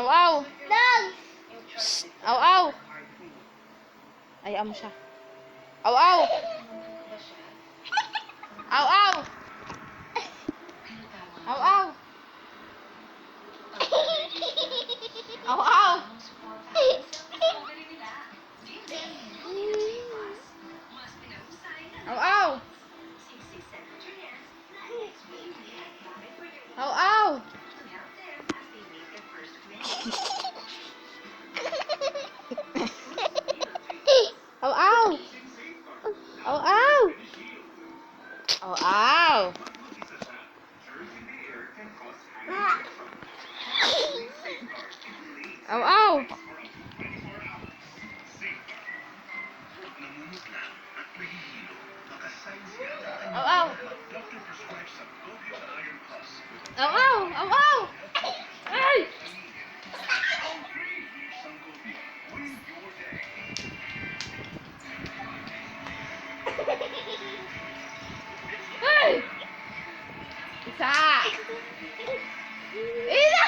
Aw, aw. Dog! Aw, aw. Ay, amo siya. Aw, aw. Aw, aw. Aw, aw. Aw, aw. Aw, aw. Aw, aw. Aw, aw. Aw, aw. Aw, aw. Aw, aw. Aw, aw. Aw, aw. Aw, aw. Ay! Ay! Isa! Isa!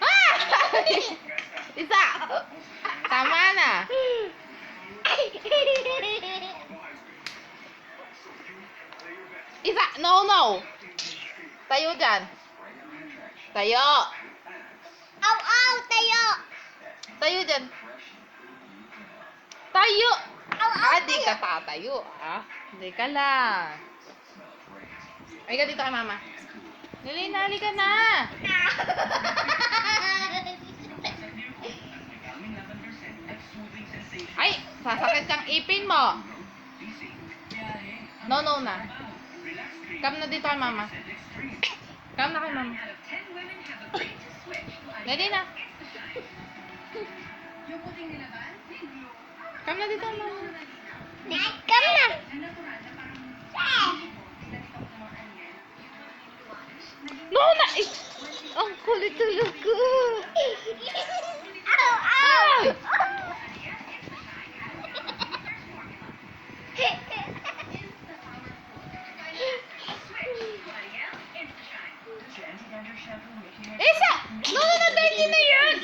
Ay! Isa! Tama na! Isa! No, no! Tayo dyan! Tayo! Aw, aw, tayo! Tayo dyan! Tayo! Aw, aw, Di ka tatayo, ah. Hindi ka lang. Ay ka dito kay mama. Dali na, halika na. Ay, sasakit kang ipin mo. No, no na. Come na dito kay mama. Come na kay mama. Dali na. Come na dito kay mama. Come na! No na! Eh, ang kulit talaga. Aw, aw! Ay! Isa! No, no, no, dahil na yun!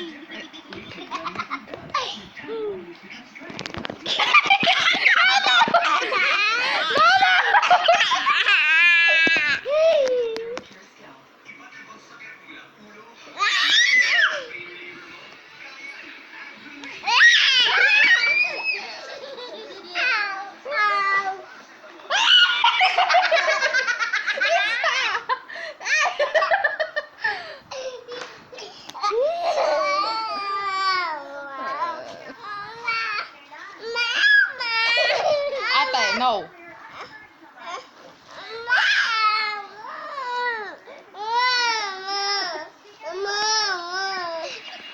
Ate, no.